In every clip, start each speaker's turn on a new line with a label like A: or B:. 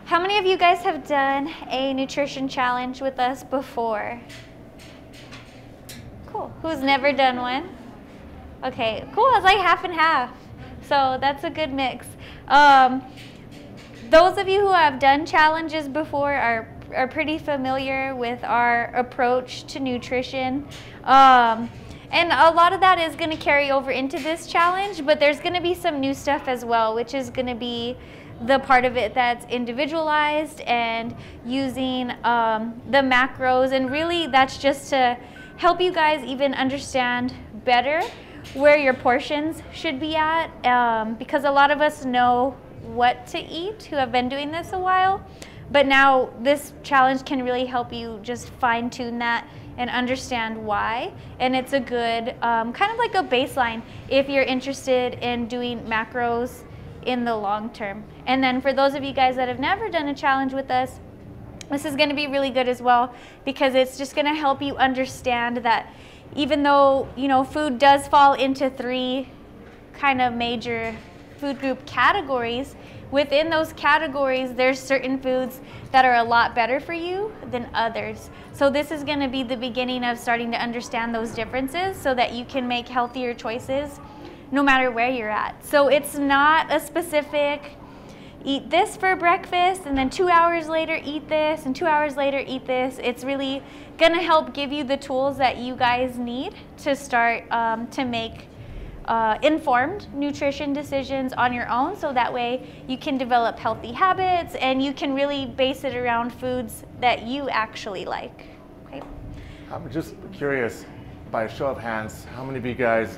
A: How many of you guys have done a nutrition challenge with us before? Cool. Who's never done one? Okay, cool. It's like half and half. So that's a good mix. Those of you who have done challenges before are pretty familiar with our approach to nutrition. And a lot of that is going to carry over into this challenge, but there's going to be some new stuff as well, which is going to be the part of it that's individualized and using the macros. And really that's just to help you guys even understand better where your portions should be at, because a lot of us know what to eat who have been doing this a while, but now this challenge can really help you just fine-tune that and understand why. And it's a good kind of like a baseline if you're interested in doing macros in the long term. And then for those of you guys that have never done a challenge with us, this is going to be really good as well, because it's just going to help you understand that even though, you know, food does fall into 3 kind of major food group categories, within those categories there's certain foods that are a lot better for you than others. So this is going to be the beginning of starting to understand those differences so that you can make healthier choices no matter where you're at. So it's not a specific eat this for breakfast and then 2 hours later eat this and 2 hours later eat this. It's really going to help give you the tools that you guys need to start to make informed nutrition decisions on your own, so that way you can develop healthy habits and you can really base it around foods that you actually like. Okay.
B: I'm just curious, by a show of hands, how many of you guys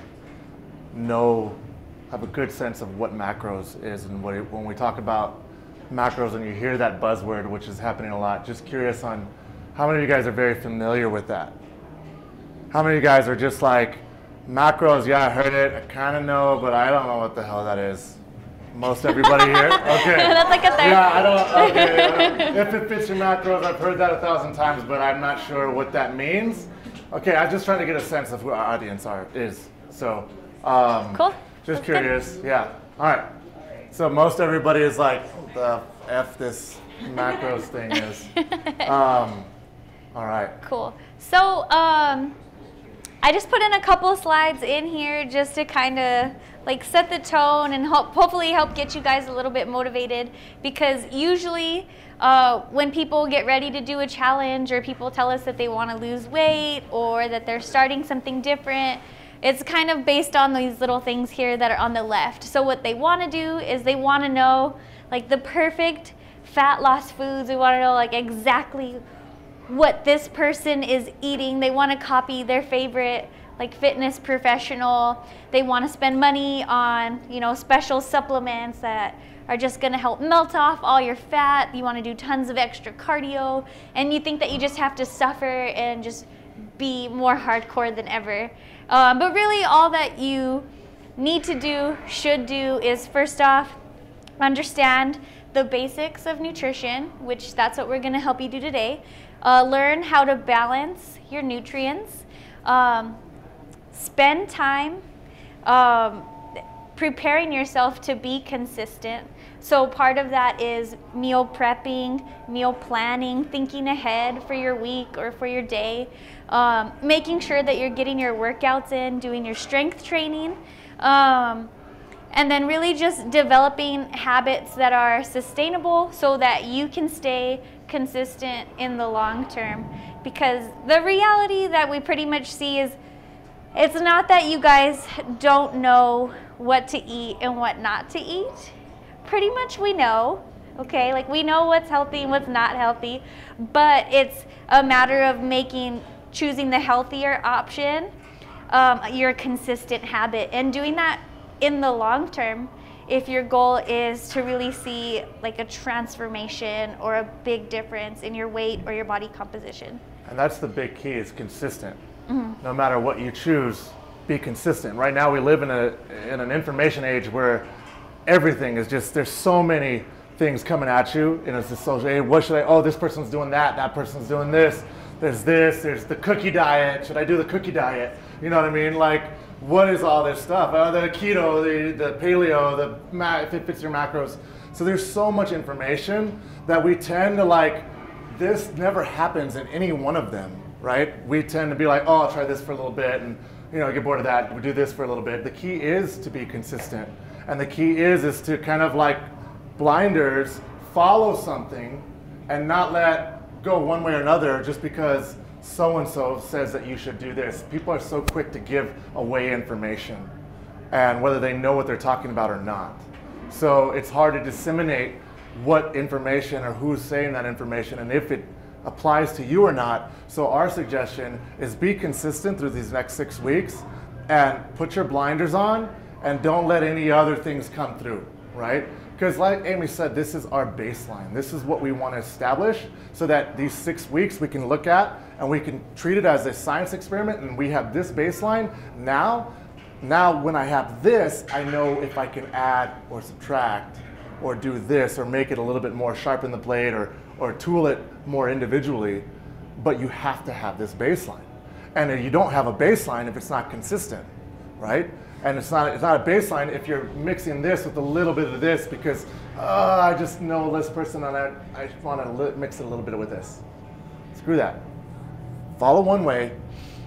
B: have a good sense of what macros is, and when we talk about macros and you hear that buzzword, which is happening a lot, just curious on how many of you guys are very familiar with that? How many of you guys are just like, macros, yeah, I heard it, I kind of know, but I don't know what the hell that is? Most everybody here? Okay.
A: That's like a third.
B: Yeah, I don't, okay. If it fits your macros, I've heard that 1,000 times, but I'm not sure what that means. Okay, I'm just trying to get a sense of who our audience is. So,
A: cool.
B: Just
A: That's
B: curious,
A: good.
B: yeah. All right. So most everybody is like, what the F this macros thing is. All right.
A: Cool. So, I just put in a couple slides in here just to kind of like set the tone and hopefully help get you guys a little bit motivated, because usually when people get ready to do a challenge or people tell us that they want to lose weight or that they're starting something different, it's kind of based on these little things here that are on the left. So what they want to do is they want to know like the perfect fat loss foods. They want to know like exactly what this person is eating. They want to copy their favorite like fitness professional. They want to spend money on, you know, special supplements that are just going to help melt off all your fat. You want to do tons of extra cardio, and you think that you just have to suffer and just be more hardcore than ever. But really all that you need to do, should do, is first off, understand the basics of nutrition, which that's what we're going to help you do today. Learn how to balance your nutrients. Spend time preparing yourself to be consistent. So part of that is meal prepping, meal planning, thinking ahead for your week or for your day, making sure that you're getting your workouts in, doing your strength training, and then really just developing habits that are sustainable so that you can stay consistent in the long term. Because the reality that we pretty much see is it's not that you guys don't know what to eat and what not to eat. Pretty much we know, okay? Like we know what's healthy and what's not healthy, but it's a matter of choosing the healthier option, your consistent habit, and doing that in the long term if your goal is to really see like a transformation or a big difference in your weight or your body composition.
B: And that's the big key, is consistent. No matter what you choose, be consistent. Right now we live in an information age where everything is just, there's so many things coming at you in a social age. What should oh, this person's doing that person's doing this, there's the cookie diet, should I do the cookie diet? You know what I mean? Like, what is all this stuff? The keto, the paleo, if it fits your macros. So there's so much information that we tend to like, this never happens in any one of them, right? We tend to be like, oh, I'll try this for a little bit and get bored of that. We do this for a little bit. The key is to be consistent. And the key is to kind of like blinders, follow something and not let go one way or another just because so-and-so says that you should do this. People are so quick to give away information and whether they know what they're talking about or not. So it's hard to disseminate what information or who's saying that information and if it applies to you or not. So our suggestion is be consistent through these next 6 weeks and put your blinders on and don't let any other things come through, right? Because like Amy said, this is our baseline. This is what we want to establish so that these 6 weeks we can look at and we can treat it as a science experiment and we have this baseline. Now when I have this, I know if I can add or subtract or do this or make it a little bit more, sharpen the blade or tool it more individually, but you have to have this baseline. And you don't have a baseline if it's not consistent, right? And it's not a baseline if you're mixing this with a little bit of this because I just know this person and I want to mix it a little bit with this. Screw that. Follow one way,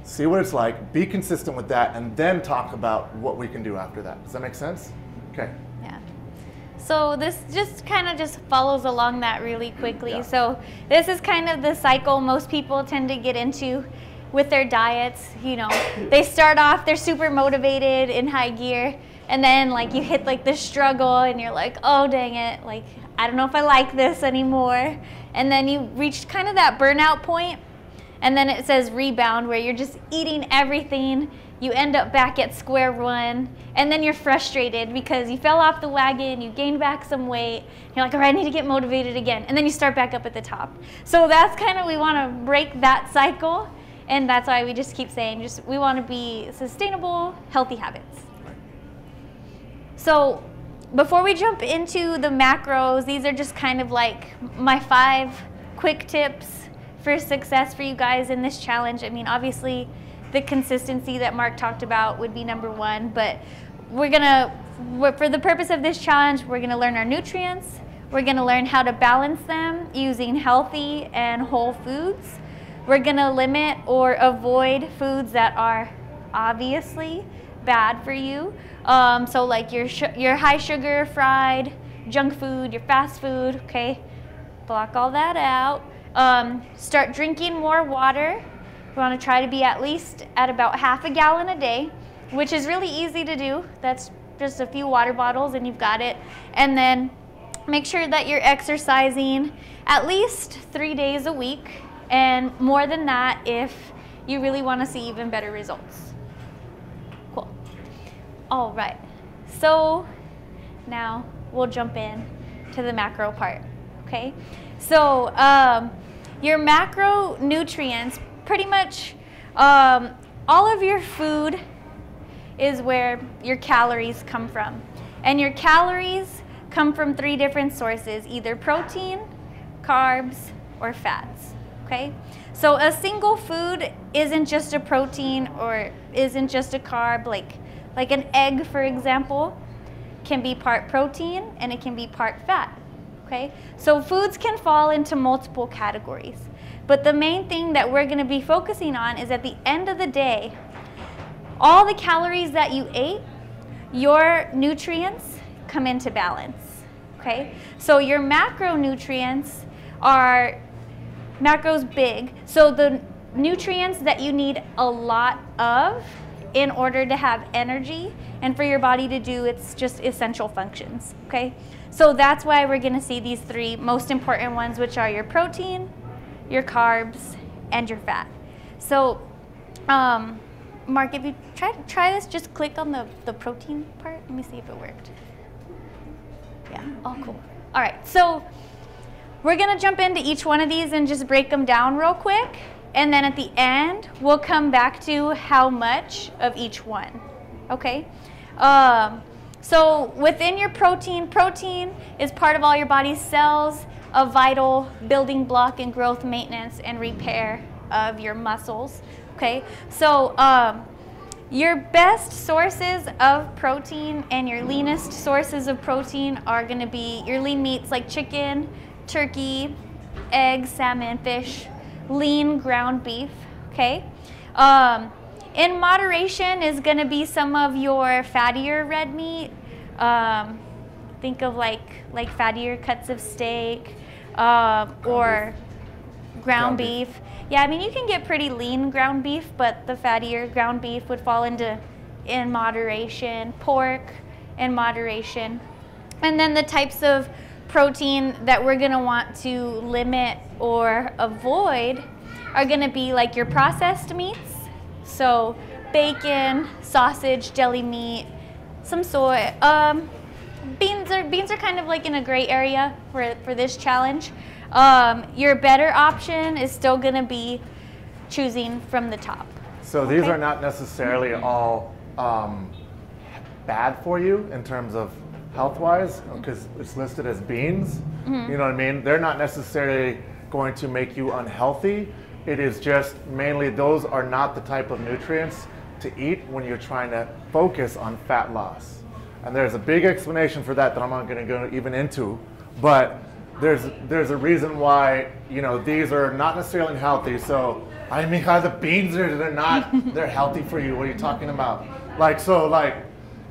B: see what it's like, be consistent with that, and then talk about what we can do after that. Does that make sense? Okay.
A: Yeah. So this just kind of follows along that really quickly.
B: Yeah.
A: So this is kind of the cycle most people tend to get into with their diets. They start off, they're super motivated in high gear, and then like you hit like this struggle and you're like, oh dang it, like I don't know if I like this anymore. And then you reach kind of that burnout point, and then it says rebound where you're just eating everything. You end up back at square one, and then you're frustrated because you fell off the wagon, you gained back some weight, you're like, all right, I need to get motivated again, and then you start back up at the top. So that's kind of, we want to break that cycle, and that's why we just keep saying, we want to be sustainable, healthy habits. So before we jump into the macros, these are just kind of like my 5 quick tips for success for you guys in this challenge. I mean, obviously the consistency that Mark talked about would be number 1, but for the purpose of this challenge, we're gonna learn our nutrients, we're gonna learn how to balance them using healthy and whole foods, we're gonna limit or avoid foods that are obviously bad for you, so like your high sugar, fried, junk food, your fast food, okay, block all that out. Start drinking more water. We want to try to be at least at about half a gallon a day, which is really easy to do. That's just a few water bottles and you've got it. And then make sure that you're exercising at least 3 days a week, and more than that if you really want to see even better results. Cool. All right. So now we'll jump in to the macro part. Okay. So your macronutrients, pretty much all of your food is where your calories come from. And your calories come from 3 different sources, either protein, carbs, or fats, okay? So a single food isn't just a protein or isn't just a carb, like an egg, for example, can be part protein and it can be part fat. Okay? So foods can fall into multiple categories, but the main thing that we're going to be focusing on is at the end of the day, all the calories that you ate, your nutrients come into balance. Okay? So your macronutrients are, macros big, so the nutrients that you need a lot of in order to have energy and for your body to do its just essential functions. Okay? So that's why we're going to see these 3 most important ones, which are your protein, your carbs, and your fat. So, Mark, if you try this, just click on the protein part. Let me see if it worked. Yeah, oh cool. All right, so we're going to jump into each one of these and just break them down real quick. And then at the end, we'll come back to how much of each one, okay? So within your protein is part of all your body's cells, a vital building block in growth, maintenance, and repair of your muscles, okay? So Your best sources of protein and your leanest sources of protein are going to be your lean meats like chicken, turkey, eggs, salmon, fish, lean ground beef, okay? In moderation is going to be some of your fattier red meat. Think of like fattier cuts of steak or ground beef. Yeah, I mean, you can get pretty lean ground beef, but the fattier ground beef would fall into in moderation. Pork in moderation. And then the types of protein that we're going to want to limit or avoid are going to be like your processed meats. So bacon, sausage, deli meat, some soy. Beans are kind of like in a gray area for this challenge. Your better option is still going to be choosing from the top.
B: So these are not necessarily all bad for you in terms of health-wise, because it's listed as beans. You know what I mean? They're not necessarily going to make you unhealthy. It is just mainly those are not the type of nutrients to eat when you're trying to focus on fat loss. And there's a big explanation for that I'm not going to go even into, but there's a reason why, you know, these are not necessarily healthy. So I mean, the beans they're not they're healthy for you. What are you talking about? Like,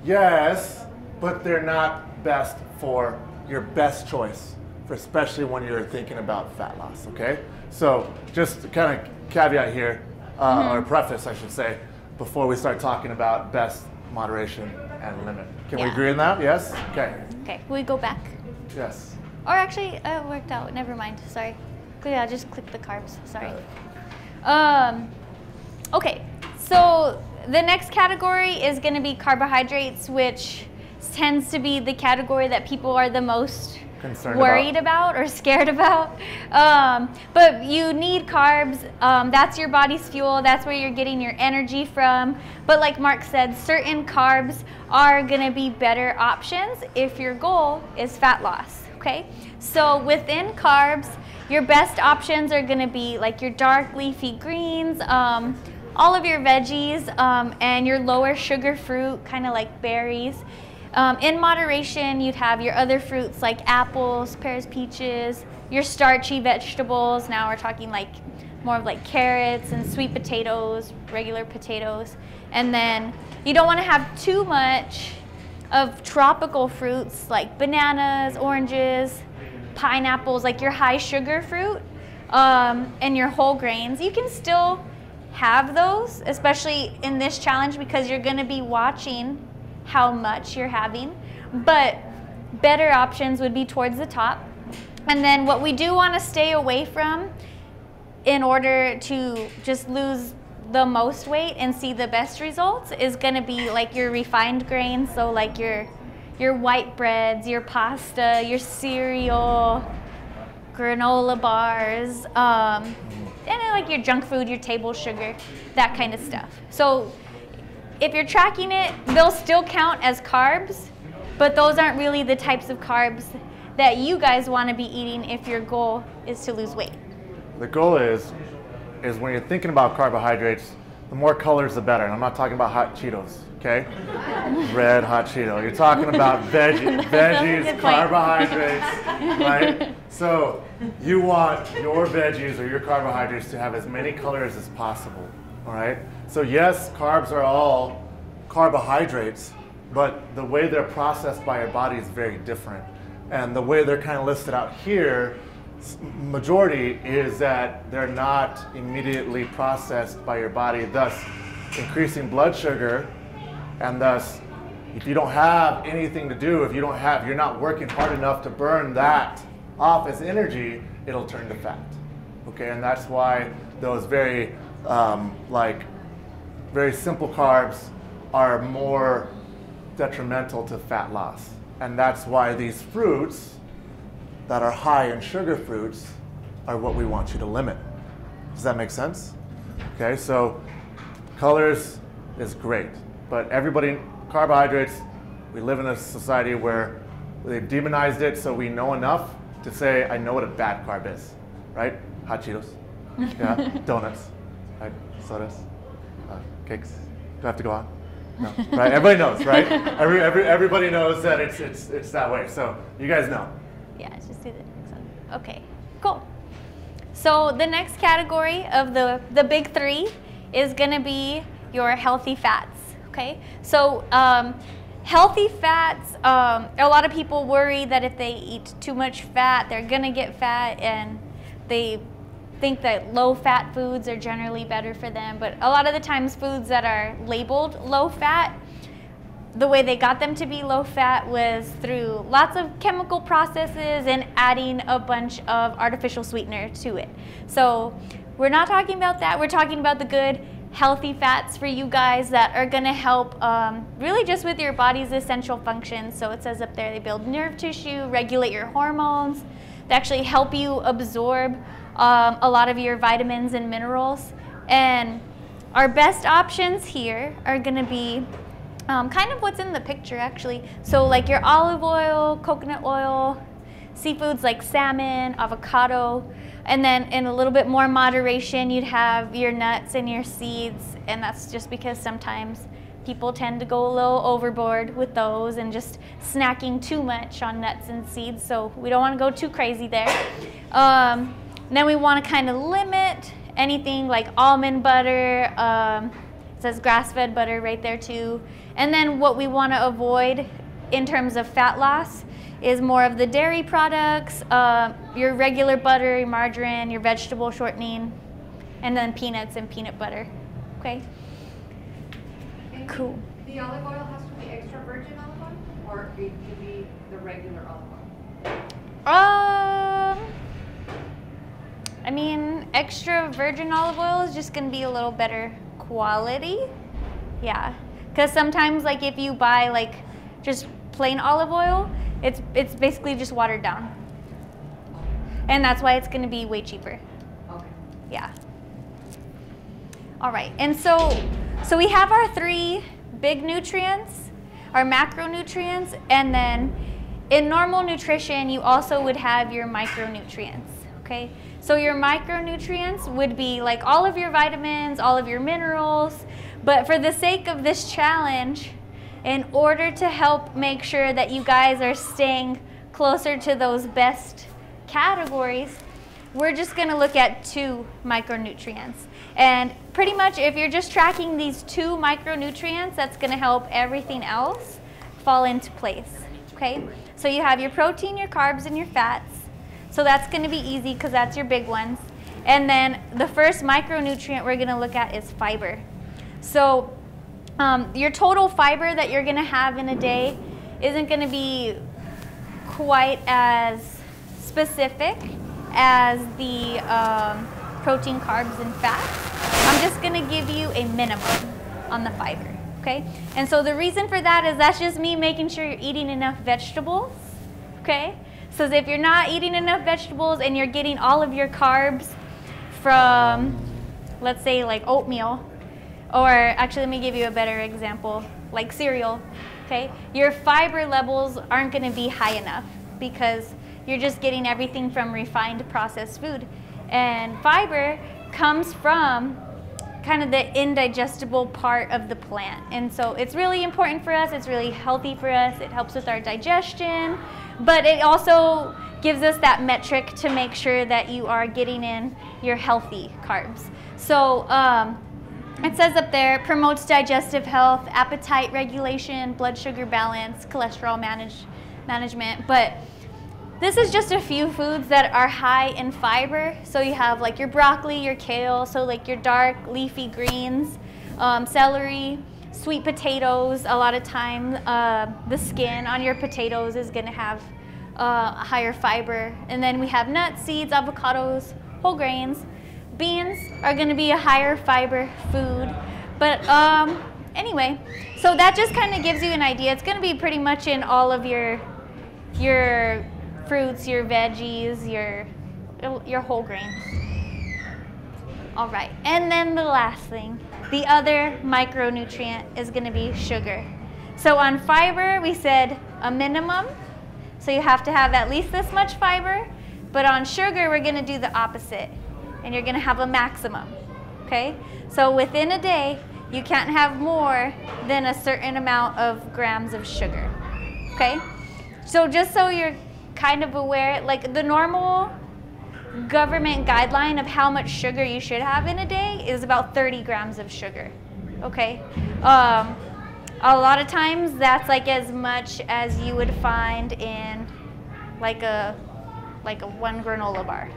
B: yes, but they're not best for your best choice, for especially when you're thinking about fat loss. Okay, so just to kind of caveat here, or preface I should say, before we start talking about best, moderation, and limit. Can we agree on that? Yes? Okay.
A: Okay, will we go back?
B: Yes.
A: Or actually, it worked out. Never mind. Sorry. Yeah, just click the carbs. Sorry. Okay, so the next category is going to be carbohydrates, which tends to be the category that people are the most worried about or scared about. But you need carbs. That's your body's fuel. That's where you're getting your energy from. But like Mark said, certain carbs are going to be better options if your goal is fat loss. Okay, so within carbs, your best options are going to be like your dark leafy greens, all of your veggies, and your lower sugar fruit, kind of like berries. In moderation, you'd have your other fruits like apples, pears, peaches, your starchy vegetables. Now we're talking like more of like carrots and sweet potatoes, regular potatoes. And then you don't want to have too much of tropical fruits like bananas, oranges, pineapples, like your high sugar fruit, and your whole grains. You can still have those, especially in this challenge, because you're going to be watching how much you're having, but better options would be towards the top. And then what we do want to stay away from in order to just lose the most weight and see the best results is going to be like your refined grains, so like your white breads, your pasta, your cereal, granola bars, and then like your junk food, your table sugar, that kind of stuff. So if you're tracking it, they'll still count as carbs, but those aren't really the types of carbs that you guys want to be eating if your goal is to lose weight.
B: The goal is when you're thinking about carbohydrates, the more colors the better. And I'm not talking about hot Cheetos, okay? Red hot Cheeto. You're talking about veggies, carbohydrates, right? So you want your veggies or your carbohydrates to have as many colors as possible, all right? So yes, carbs are all carbohydrates, but the way they're processed by your body is very different. And the way they're kind of listed out here, majority is that they're not immediately processed by your body, thus increasing blood sugar, and thus if you don't have anything to do, if you're not working hard enough to burn that off as energy, it'll turn to fat. Okay, and that's why those very very simple carbs are more detrimental to fat loss. And that's why these fruits that are high in sugar fruits are what we want you to limit. Does that make sense? Okay, so colors is great, but carbohydrates, we live in a society where they've demonized it, so we know enough to say, I know what a bad carb is, right? Hot Cheetos, yeah, donuts, right? Sodas, cakes, Do I have to go on? No, right? Everybody knows, right? Everybody knows that it's that way. So you guys know.
A: Yeah, just do the next one. Okay, cool. So the next category of the big three is gonna be your healthy fats, okay? So healthy fats, a lot of people worry that if they eat too much fat, they're gonna get fat, and they think that low-fat foods are generally better for them. But a lot of the times foods that are labeled low-fat, the way they got them to be low-fat was through lots of chemical processes and adding a bunch of artificial sweetener to it. So we're not talking about that. We're talking about the good, healthy fats for you guys that are gonna help really just with your body's essential functions. So it says up there, they build nerve tissue, regulate your hormones, they actually help you absorb a lot of your vitamins and minerals. And our best options here are gonna be kind of what's in the picture actually. So like your olive oil, coconut oil, seafoods like salmon, avocado, and then in a little bit more moderation, you'd have your nuts and your seeds. And that's just because sometimes people tend to go a little overboard with those and just snacking too much on nuts and seeds. So we don't want to go too crazy there. Then we want to kind of limit anything like almond butter. It says grass-fed butter right there too. And then what we want to avoid in terms of fat loss is more of the dairy products, your regular butter, your margarine, your vegetable shortening, and then peanuts and peanut butter. Okay?
C: And
A: cool.
C: The olive oil has to be extra virgin olive oil, or it can be the regular olive oil?
A: I mean, extra virgin olive oil is just gonna be a little better quality. Yeah, because sometimes like if you buy like just plain olive oil, it's basically just watered down. And that's why it's gonna be way cheaper.
C: Okay.
A: Yeah. All right, and so we have our three big nutrients, our macronutrients, and then in normal nutrition, you also would have your micronutrients, okay? So your micronutrients would be like all of your vitamins, all of your minerals, but for the sake of this challenge, in order to help make sure that you guys are staying closer to those best categories, we're just gonna look at 2 micronutrients. And pretty much if you're just tracking these 2 micronutrients, that's gonna help everything else fall into place, okay? So you have your protein, your carbs, and your fats. So that's gonna be easy because that's your big ones. And then the first micronutrient we're gonna look at is fiber. So your total fiber that you're gonna have in a day isn't gonna be quite as specific as the protein, carbs, and fats. I'm just gonna give you a minimum on the fiber, okay? And so the reason for that is that's just me making sure you're eating enough vegetables, okay? So if you're not eating enough vegetables and you're getting all of your carbs from, let's say like oatmeal, or actually let me give you a better example, like cereal, okay? Your fiber levels aren't gonna be high enough because you're just getting everything from refined processed food. And fiber comes from kind of the indigestible part of the plant. And so it's really important for us, it's really healthy for us, it helps with our digestion, but it also gives us that metric to make sure that you are getting in your healthy carbs. So it says up there, promotes digestive health, appetite regulation, blood sugar balance, cholesterol management, but this is just a few foods that are high in fiber. So you have like your broccoli, your kale, so like your dark leafy greens, celery, sweet potatoes. A lot of time the skin on your potatoes is gonna have higher fiber. And then we have nuts, seeds, avocados, whole grains. Beans are gonna be a higher fiber food. But anyway, so that just kind of gives you an idea. It's gonna be pretty much in all of your fruits, your veggies, your whole grains. All right, and then the last thing, the other micronutrient is gonna be sugar. So on fiber, we said a minimum, so you have to have at least this much fiber, but on sugar, we're gonna do the opposite, and you're gonna have a maximum, okay? So within a day, You can't have more than a certain amount of grams of sugar, okay? So just so you're kind of aware, like the normal government guideline of how much sugar you should have in a day is about 30 grams of sugar, okay? A lot of times that's like as much as you would find in like a one granola bar,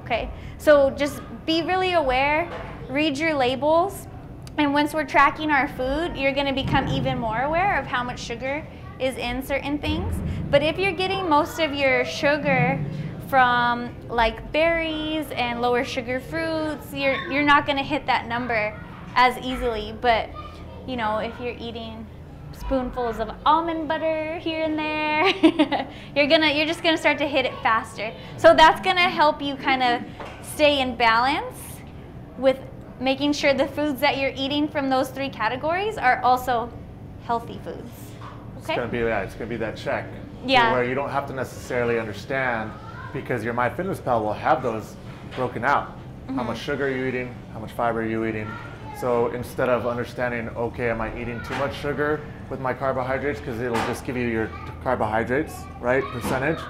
A: okay? So just be really aware, read your labels, and once we're tracking our food, you're gonna become even more aware of how much sugar is in certain things. But if you're getting most of your sugar from like berries and lower sugar fruits, you're not gonna hit that number as easily. But you know, if you're eating spoonfuls of almond butter here and there, you're just gonna start to hit it faster. So that's gonna help you kind of stay in balance with making sure the foods that you're eating from those 3 categories are also healthy foods. Okay?
B: It's gonna be that check.
A: Yeah.
B: Where you don't have to necessarily understand, because your MyFitnessPal will have those broken out. How much sugar are you eating? How much fiber are you eating? So instead of understanding, okay, am I eating too much sugar with my carbohydrates? Because it'll just give you your carbohydrates, right, percentage.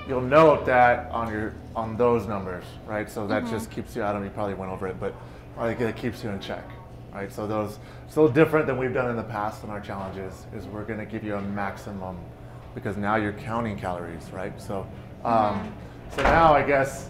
B: You'll note that on those numbers, right? So that just keeps you out of, you probably went over it, but it keeps you in check, right? So those, it's a little different than we've done in the past in our challenges, is we're gonna give you a maximum, because now you're counting calories, right? So, so now I guess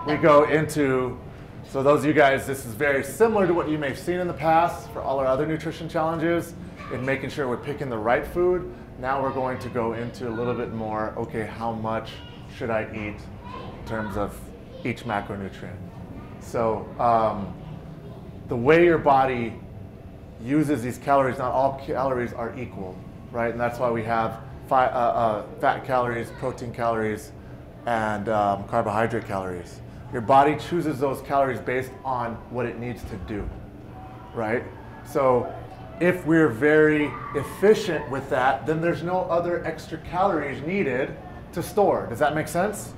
B: we go into, so those of you guys, this is very similar to what you may have seen in the past for all our other nutrition challenges in making sure we're picking the right food. Now we're going to go into a little bit more, okay, how much should I eat in terms of each macronutrient? So the way your body uses these calories, not all calories are equal, right? And that's why we have fat calories, protein calories, and carbohydrate calories. Your body chooses those calories based on what it needs to do, right? So if we're very efficient with that, then there's no other extra calories needed to store. Does that make sense?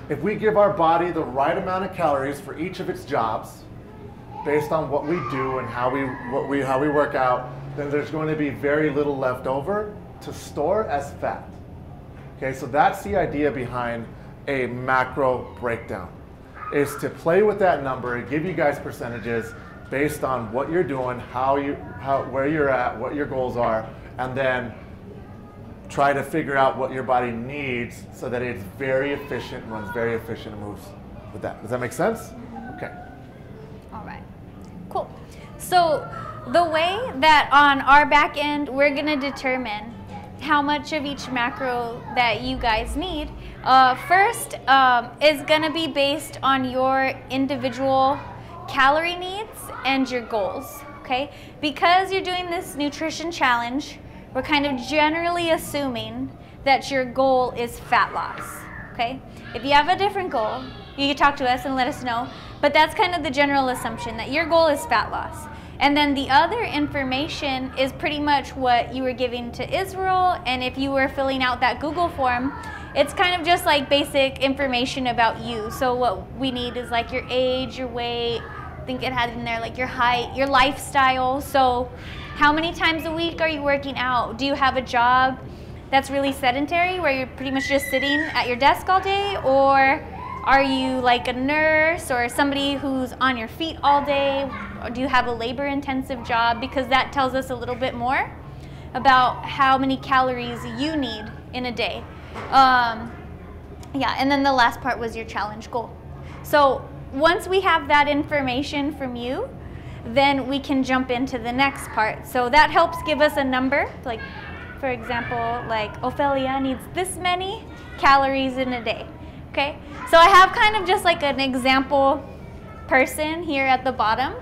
B: If we give our body the right amount of calories for each of its jobs, based on what we do and how we work out, then there's going to be very little left over to store as fat. Okay, so that's the idea behind a macro breakdown, is to play with that number and give you guys percentages based on what you're doing, where you're at, what your goals are, and then try to figure out what your body needs so that it's very efficient, runs very efficient, and moves with that. Does that make sense? Okay.
A: All right, cool. So the way that on our back end, we're gonna determine how much of each macro that you guys need, first is gonna be based on your individual calorie needs and your goals, okay? Because you're doing this nutrition challenge, we're kind of generally assuming that your goal is fat loss, okay? If you have a different goal, you can talk to us and let us know, but that's kind of the general assumption, that your goal is fat loss. And then the other information is pretty much what you were giving to Israel, and if you were filling out that Google form, it's kind of just like basic information about you. So what we need is like your age, your weight, I think it had in there like your height, your lifestyle. So how many times a week are you working out? Do you have a job that's really sedentary where you're pretty much just sitting at your desk all day? Or are you like a nurse or somebody who's on your feet all day? Or do you have a labor-intensive job? Because that tells us a little bit more about how many calories you need in a day. Yeah, and then the last part was your challenge goal. So once we have that information from you, then we can jump into the next part. So that helps give us a number. Like, for example, like Ophelia needs this many calories in a day. Okay, so I have kind of just like an example person here at the bottom,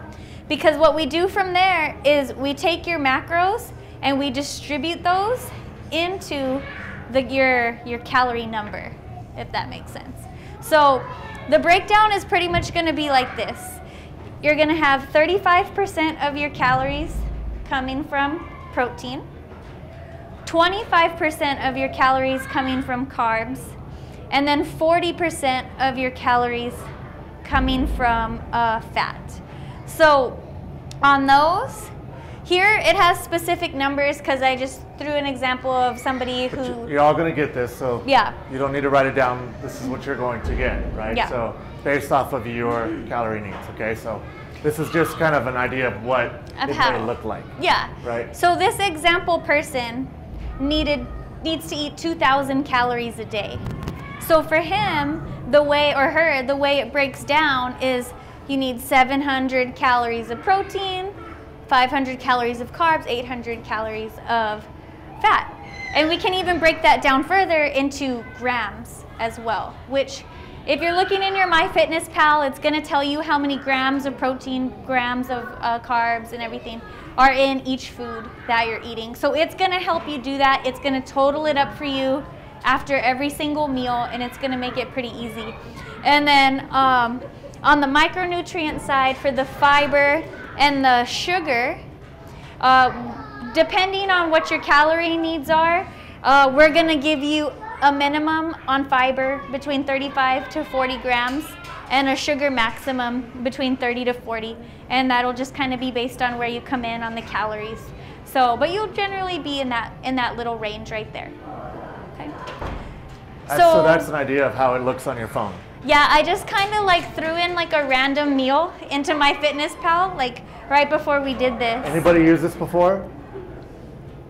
A: because what we do from there is we take your macros and we distribute those into your calorie number, if that makes sense. So the breakdown is pretty much going to be like this. You're going to have 35% of your calories coming from protein, 25% of your calories coming from carbs, and then 40% of your calories coming from fat. So on those, here it has specific numbers because I just threw an example of somebody who...
B: You're all going to get this, so
A: yeah.
B: You don't need to write it down. This is what you're going to get, right?
A: Yeah.
B: So based off of your calorie needs, okay? So this is just kind of an idea of what it may look like.
A: Yeah.
B: Right?
A: So this example person needs to eat 2,000 calories a day. So for him, the way it breaks down is you need 700 calories of protein, 500 calories of carbs, 800 calories of fat. And we can even break that down further into grams as well, which if you're looking in your MyFitnessPal, it's going to tell you how many grams of protein, grams of carbs and everything are in each food that you're eating. So it's going to help you do that. It's going to total it up for you after every single meal, and it's going to make it pretty easy. And then on the micronutrient side, for the fiber and the sugar, depending on what your calorie needs are, we're going to give you a minimum on fiber between 35 to 40 grams and a sugar maximum between 30 to 40. And that'll just kind of be based on where you come in on the calories. So, but you'll generally be in that little range right there. Okay.
B: So that's an idea of how it looks on your phone.
A: Yeah, I just kind of like threw in like a random meal into MyFitnessPal, like right before we did this.
B: Anybody used this before?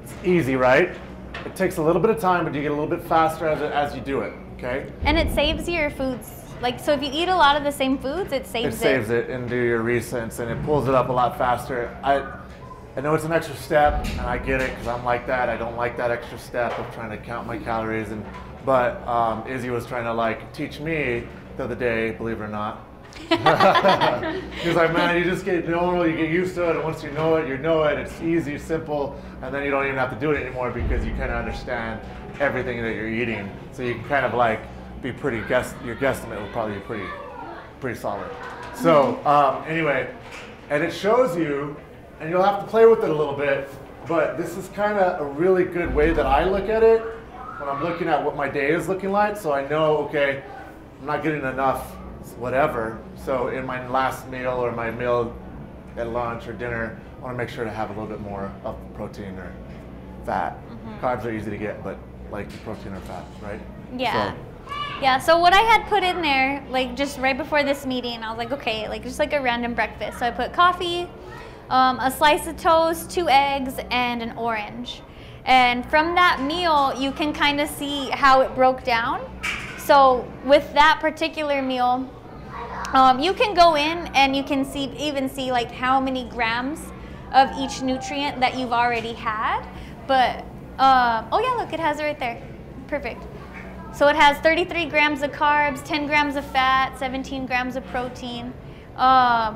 B: It's easy, right? It takes a little bit of time, but you get a little bit faster as you do it, okay?
A: And it saves your foods. Like, so if you eat a lot of the same foods, it saves it.
B: It saves it into your recents, and it pulls it up a lot faster. I know it's an extra step, and I get it, because I'm like that. I don't like that extra step of trying to count my calories. But Izzy was trying to like teach me the other day, believe it or not. He was like, man, you just get normal, you get used to it, and once you know it, it's easy, simple, and then you don't even have to do it anymore because you kind of understand everything that you're eating. So you can kind of like be pretty, your guesstimate will probably be pretty solid. So anyway, and it shows you, and you'll have to play with it a little bit, but this is kind of a really good way that I look at it when I'm looking at what my day is looking like. So I know, okay, I'm not getting enough whatever. So in my last meal or my meal at lunch or dinner, I want to make sure to have a little bit more of protein or fat. Carbs are easy to get, but like protein or fat, right?
A: Yeah. Yeah, so what I had put in there, like just right before this meeting, I was like, okay, like just like a random breakfast. So I put coffee, a slice of toast, 2 eggs, and an orange. And from that meal, you can kind of see how it broke down. So with that particular meal, you can go in and you can even see like how many grams of each nutrient that you've already had. But, oh yeah, look, it has it right there. Perfect. So it has 33 grams of carbs, 10 grams of fat, 17 grams of protein. Right.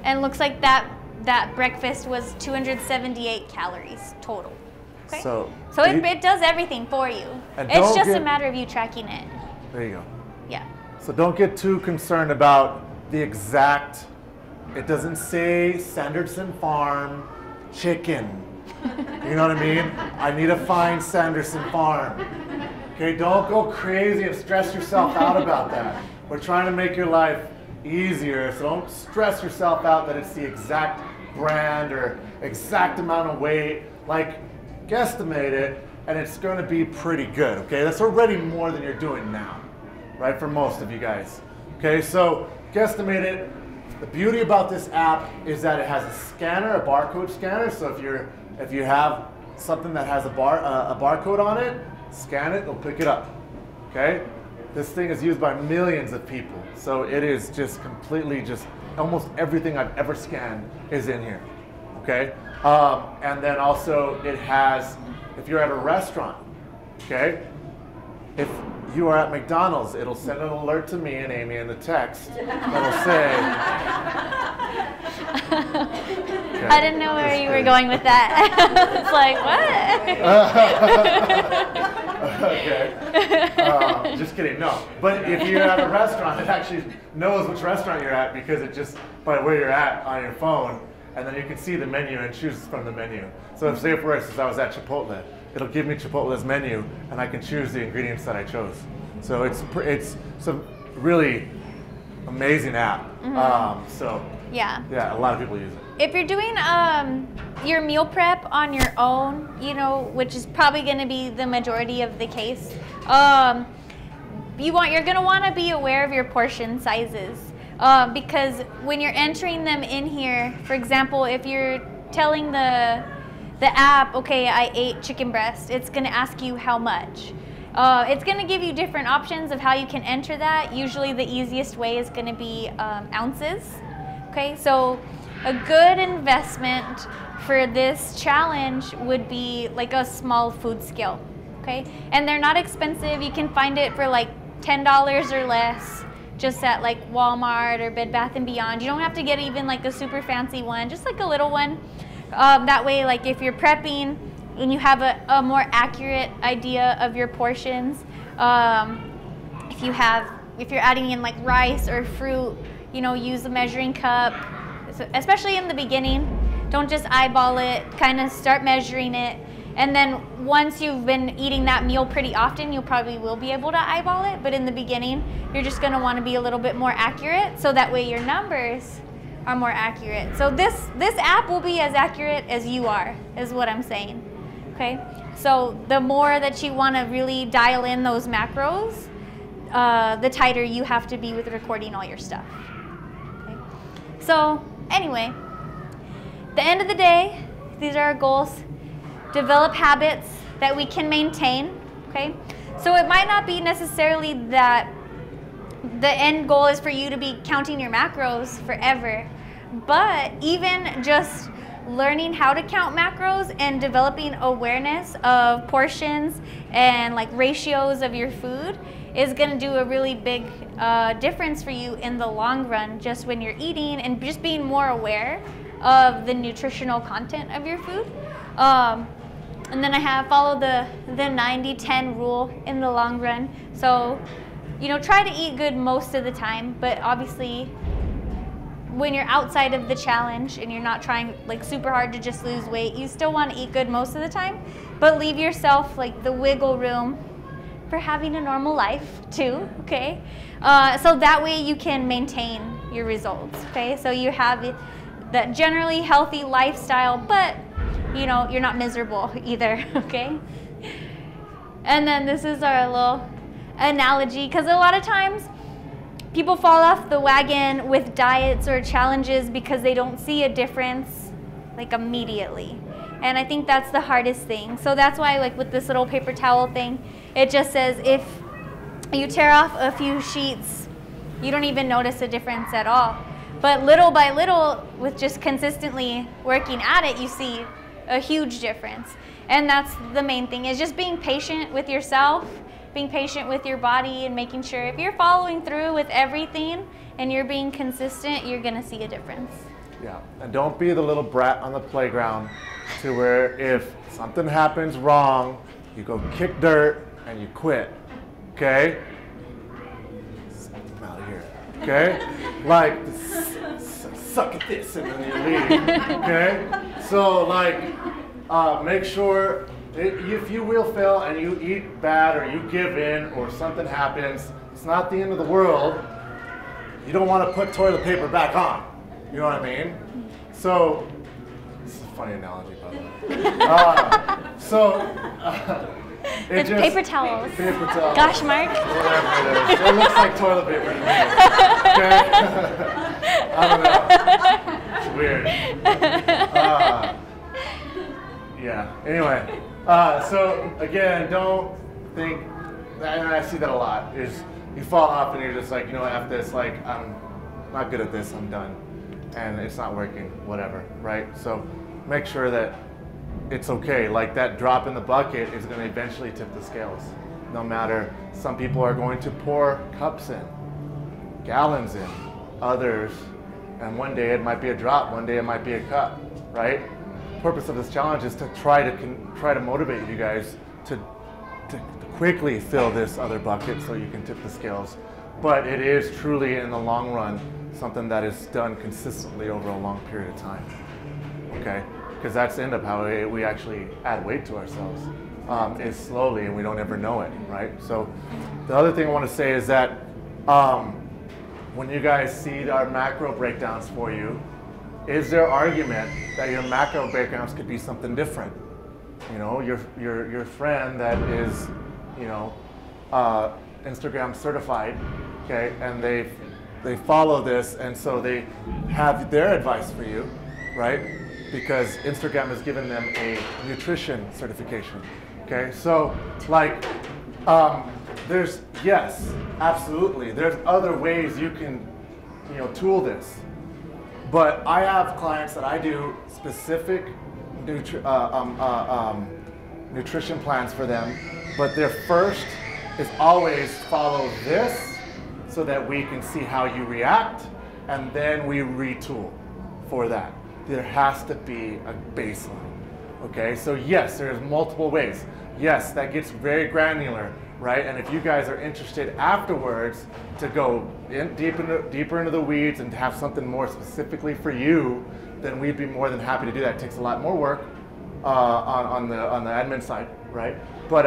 A: And looks like that breakfast was 278 calories total. Okay? So it does everything for you. It's just a matter of you tracking it.
B: There you go.
A: Yeah.
B: So don't get too concerned about the exact, it doesn't say Sanderson Farm chicken. You know what I mean? I need to find Sanderson Farm. Okay, don't go crazy and stress yourself out about that. We're trying to make your life easier, so don't stress yourself out that it's the exact brand or exact amount of weight. Like, guesstimate it, and it's going to be pretty good, okay? That's already more than you're doing now, right, for most of you guys. Okay, so guesstimate it. The beauty about this app is that it has a scanner, a barcode scanner, so if you have something that has a barcode on it, scan it, it'll pick it up, okay? This thing is used by millions of people, so it is just completely almost everything I've ever scanned is in here, okay? And then also it has, if you're at a restaurant, okay? If you are at McDonald's, it'll send an alert to me and Amy in the text that'll say, okay,
A: I didn't know where you were going with that. It's like, what?
B: Okay. Just kidding, no. But if you're at a restaurant, it actually knows which restaurant you're at because it just, by where you're at on your phone, and then you can see the menu and choose from the menu. So if, say for instance, I was at Chipotle, it'll give me Chipotle's menu, and I can choose the ingredients that I chose. So it's a really amazing app. So
A: Yeah.
B: Yeah, a lot of people use it.
A: If you're doing your meal prep on your own, you know, which is probably going to be the majority of the case, you're going to want to be aware of your portion sizes, because when you're entering them in here, for example, if you're telling the app, okay, I ate chicken breast, it's going to ask you how much. It's going to give you different options of how you can enter that. Usually the easiest way is going to be ounces. Okay, so a good investment for this challenge would be like a small food scale. Okay, and they're not expensive. You can find it for like $10 or less, just at like Walmart or Bed Bath & Beyond. You don't have to get even like a super fancy one, just like a little one. That way, like if you're prepping and you have a more accurate idea of your portions, if you're adding in like rice or fruit, you know, use a measuring cup, especially in the beginning. Don't just eyeball it, kind of start measuring it. And then once you've been eating that meal pretty often, you probably will be able to eyeball it. But in the beginning, you're just going to want to be a little bit more accurate, so that way your numbers are more accurate. So this app will be as accurate as you are, is what I'm saying. Okay? So the more that you want to really dial in those macros, the tighter you have to be with recording all your stuff. Okay? So anyway, at the end of the day, these are our goals. Develop habits that we can maintain. Okay? So it might not be necessarily that the end goal is for you to be counting your macros forever, but even just learning how to count macros and developing awareness of portions and like ratios of your food is going to do a really big difference for you in the long run, just when you're eating and just being more aware of the nutritional content of your food. And then I have followed the 90-10 rule in the long run. So, you know, try to eat good most of the time, but obviously when you're outside of the challenge and you're not trying like super hard to just lose weight, you still want to eat good most of the time, but leave yourself like the wiggle room for having a normal life too, okay? So that way you can maintain your results, okay? So you have that generally healthy lifestyle, but you know, you're not miserable either, okay? And then this is our little analogy, because a lot of times people fall off the wagon with diets or challenges because they don't see a difference like immediately. And I think that's the hardest thing. So that's why, like with this little paper towel thing, it just says if you tear off a few sheets, you don't even notice a difference at all. But little by little, with just consistently working at it, you see a huge difference. And that's the main thing, is just being patient with yourself, being patient with your body, and making sure if you're following through with everything and you're being consistent, you're gonna see a difference.
B: Yeah, and don't be the little brat on the playground to where if something happens wrong, you go kick dirt and you quit, okay? Out of here, okay? Like, suck at this and then you leave, okay? So like, make sure if you will fail and you eat bad or you give in or something happens, it's not the end of the world. You don't want to put toilet paper back on. You know what I mean? So, this is a funny analogy, by the way.
A: It's just paper towels.
B: Paper towels.
A: Gosh, Mark.
B: Whatever it is. It looks like toilet paper to me. Okay? I don't know. It's weird. Yeah. Anyway, so again, don't think, and I see that a lot, is you fall off and you're just like, you know, F this, like, I'm not good at this, I'm done. And it's not working, whatever, right? So make sure that it's okay. Like that drop in the bucket is going to eventually tip the scales. No matter, some people are going to pour cups in, gallons in, others, and one day it might be a drop, one day it might be a cup, right? The purpose of this challenge is to try to motivate you guys to quickly fill this other bucket so you can tip the scales. But it is truly, in the long run, something that is done consistently over a long period of time, okay? Because that's the end of how we actually add weight to ourselves, is slowly, and we don't ever know it, right? So the other thing I want to say is that when you guys see our macro breakdowns for you, is there argument that your macro breakdowns could be something different? You know, your friend that is, you know, Instagram certified, okay, and they follow this, and so they have their advice for you, right? Because Instagram has given them a nutrition certification, okay? So, like, there's, yes, absolutely. There's other ways you can, you know, tool this. But I have clients that I do specific nutrition plans for them, but their first is always follow this so that we can see how you react, and then we retool for that. There has to be a baseline, okay? So yes, there's multiple ways. Yes, that gets very granular, right? And if you guys are interested afterwards to go deeper into the weeds and to have something more specifically for you, then we'd be more than happy to do that. It takes a lot more work on the admin side, right? But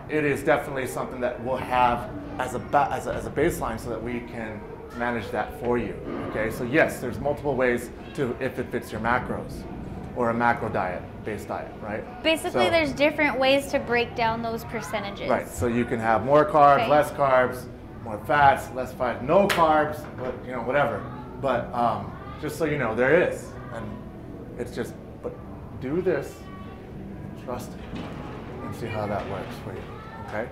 B: it is definitely something that we'll have as a baseline so that we can manage that for you, okay? So yes, there's multiple ways to, if it fits your macros, or a macro diet, based diet, right?
A: Basically, so, there's different ways to break down those percentages.
B: Right, so you can have more carbs, less carbs, more fats, less fat, no carbs, but, you know, whatever. But just so you know, there is, and it's just, but do this, trust it, and see how that works for you, okay?